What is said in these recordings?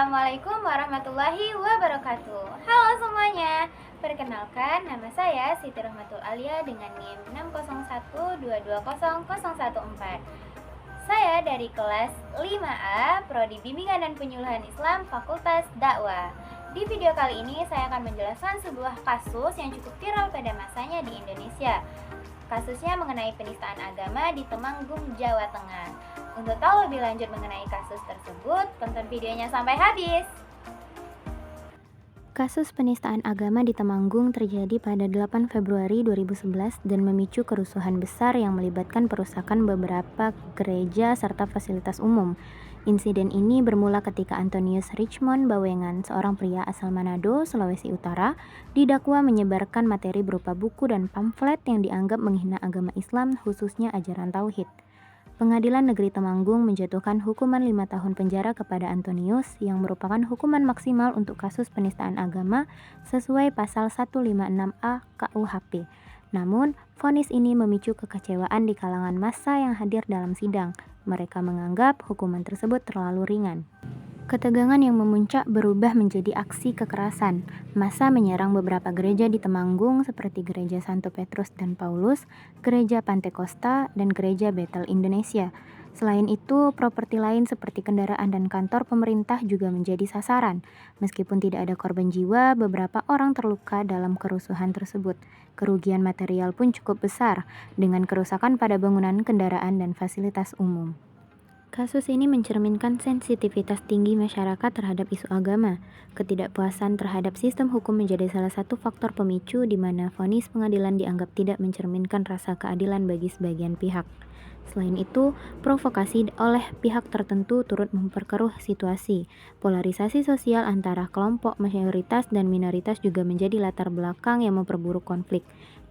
Assalamualaikum warahmatullahi wabarakatuh. Halo semuanya, perkenalkan nama saya Siti Rahmatul Alia dengan NIM 601220014. Saya dari kelas 5A, Prodi Bimbingan dan Penyuluhan Islam, Fakultas Dakwah. Di video kali ini saya akan menjelaskan sebuah kasus yang cukup viral pada masanya di Indonesia. Kasusnya mengenai penistaan agama di Temanggung, Jawa Tengah. Untuk tahu lebih lanjut mengenai kasus tersebut, tonton videonya sampai habis. Kasus penistaan agama di Temanggung terjadi pada 8 Februari 2011 dan memicu kerusuhan besar yang melibatkan perusakan beberapa gereja serta fasilitas umum. Insiden ini bermula ketika Antonius Richmond Bawengan, seorang pria asal Manado, Sulawesi Utara, didakwa menyebarkan materi berupa buku dan pamflet yang dianggap menghina agama Islam, khususnya ajaran Tauhid. Pengadilan Negeri Temanggung menjatuhkan hukuman 5 tahun penjara kepada Antonius yang merupakan hukuman maksimal untuk kasus penistaan agama sesuai pasal 156A KUHP. Namun, vonis ini memicu kekecewaan di kalangan massa yang hadir dalam sidang. Mereka menganggap hukuman tersebut terlalu ringan. Ketegangan yang memuncak berubah menjadi aksi kekerasan. Massa menyerang beberapa gereja di Temanggung seperti Gereja Santo Petrus dan Paulus, Gereja Pantekosta, dan Gereja Bethel Indonesia. Selain itu, properti lain seperti kendaraan dan kantor pemerintah juga menjadi sasaran. Meskipun tidak ada korban jiwa, beberapa orang terluka dalam kerusuhan tersebut. Kerugian material pun cukup besar, dengan kerusakan pada bangunan, kendaraan, dan fasilitas umum. Kasus ini mencerminkan sensitivitas tinggi masyarakat terhadap isu agama. Ketidakpuasan terhadap sistem hukum menjadi salah satu faktor pemicu di mana vonis pengadilan dianggap tidak mencerminkan rasa keadilan bagi sebagian pihak. Selain itu, provokasi oleh pihak tertentu turut memperkeruh situasi. Polarisasi sosial antara kelompok mayoritas dan minoritas juga menjadi latar belakang yang memperburuk konflik.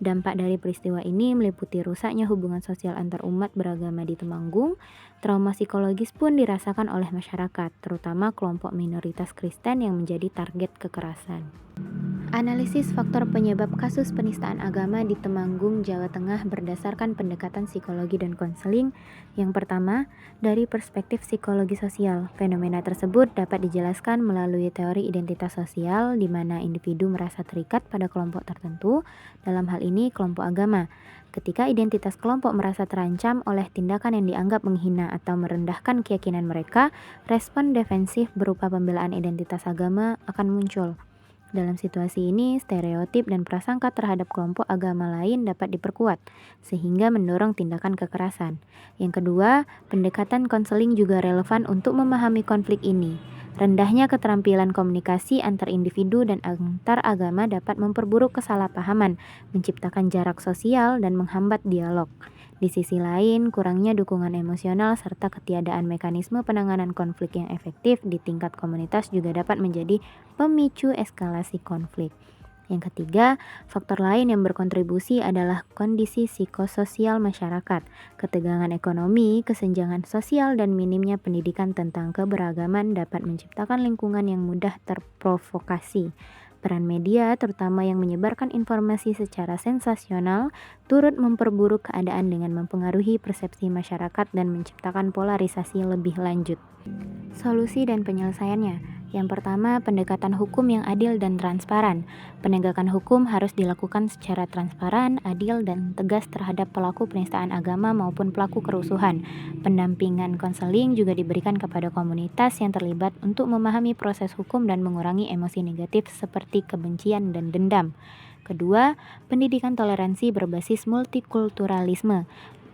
Dampak dari peristiwa ini meliputi rusaknya hubungan sosial antar umat beragama di Temanggung. Trauma psikologis pun dirasakan oleh masyarakat, terutama kelompok minoritas Kristen yang menjadi target kekerasan. Analisis faktor penyebab kasus penistaan agama di Temanggung, Jawa Tengah berdasarkan pendekatan psikologi dan konseling. Yang pertama, dari perspektif psikologi sosial, fenomena tersebut dapat dijelaskan melalui teori identitas sosial di mana individu merasa terikat pada kelompok tertentu, dalam hal ini kelompok agama. Ketika identitas kelompok merasa terancam oleh tindakan yang dianggap menghina atau merendahkan keyakinan mereka, respon defensif berupa pembelaan identitas agama akan muncul. Dalam situasi ini, stereotip dan prasangka terhadap kelompok agama lain dapat diperkuat, sehingga mendorong tindakan kekerasan. Yang kedua, pendekatan konseling juga relevan untuk memahami konflik ini. Rendahnya keterampilan komunikasi antar individu dan antar agama dapat memperburuk kesalahpahaman, menciptakan jarak sosial, dan menghambat dialog. Di sisi lain, kurangnya dukungan emosional serta ketiadaan mekanisme penanganan konflik yang efektif di tingkat komunitas juga dapat menjadi pemicu eskalasi konflik. Yang ketiga, faktor lain yang berkontribusi adalah kondisi psikososial masyarakat. Ketegangan ekonomi, kesenjangan sosial, dan minimnya pendidikan tentang keberagaman dapat menciptakan lingkungan yang mudah terprovokasi. Peran media, terutama yang menyebarkan informasi secara sensasional, turut memperburuk keadaan dengan mempengaruhi persepsi masyarakat dan menciptakan polarisasi lebih lanjut. Solusi dan penyelesaiannya. Yang pertama, pendekatan hukum yang adil dan transparan. Penegakan hukum harus dilakukan secara transparan, adil, dan tegas terhadap pelaku penistaan agama maupun pelaku kerusuhan. Pendampingan konseling juga diberikan kepada komunitas yang terlibat untuk memahami proses hukum dan mengurangi emosi negatif seperti kebencian dan dendam. Kedua, pendidikan toleransi berbasis multikulturalisme.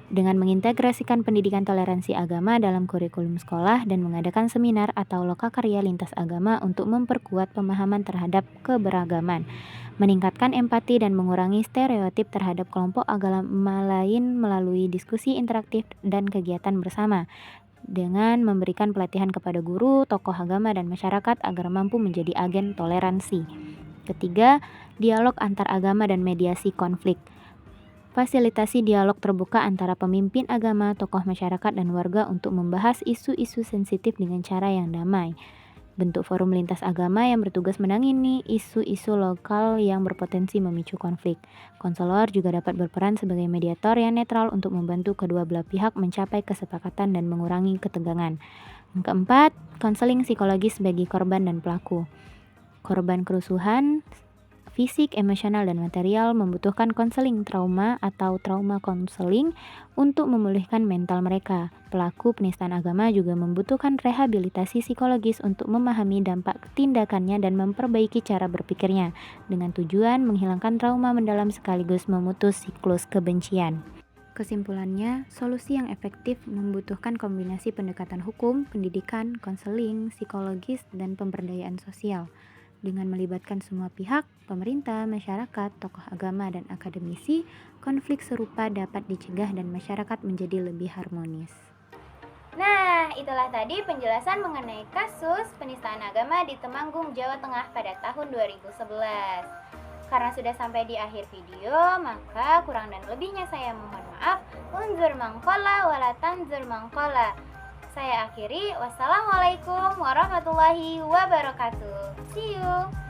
Dengan mengintegrasikan pendidikan toleransi agama dalam kurikulum sekolah dan mengadakan seminar atau lokakarya lintas agama untuk memperkuat pemahaman terhadap keberagaman, meningkatkan empati dan mengurangi stereotip terhadap kelompok agama lain melalui diskusi interaktif dan kegiatan bersama, dengan memberikan pelatihan kepada guru, tokoh agama, dan masyarakat agar mampu menjadi agen toleransi. Ketiga, dialog antar agama dan mediasi konflik. Fasilitasi dialog terbuka antara pemimpin agama, tokoh masyarakat, dan warga untuk membahas isu-isu sensitif dengan cara yang damai. Bentuk forum lintas agama yang bertugas menangani isu-isu lokal yang berpotensi memicu konflik. Konselor juga dapat berperan sebagai mediator yang netral untuk membantu kedua belah pihak mencapai kesepakatan dan mengurangi ketegangan. Yang keempat, konseling psikologis bagi korban dan pelaku. Korban kerusuhan, fisik, emosional, dan material membutuhkan konseling trauma atau trauma konseling untuk memulihkan mental mereka. Pelaku penistaan agama juga membutuhkan rehabilitasi psikologis untuk memahami dampak tindakannya dan memperbaiki cara berpikirnya, dengan tujuan menghilangkan trauma mendalam sekaligus memutus siklus kebencian. Kesimpulannya, solusi yang efektif membutuhkan kombinasi pendekatan hukum, pendidikan, konseling, psikologis, dan pemberdayaan sosial. Dengan melibatkan semua pihak, pemerintah, masyarakat, tokoh agama, dan akademisi, konflik serupa dapat dicegah dan masyarakat menjadi lebih harmonis. Nah, itulah tadi penjelasan mengenai kasus penistaan agama di Temanggung, Jawa Tengah pada tahun 2011. Karena sudah sampai di akhir video, maka kurang dan lebihnya saya mohon maaf. Unzur mangkola wala tanzur mangkola. Saya akhiri, wassalamualaikum warahmatullahi wabarakatuh. See you.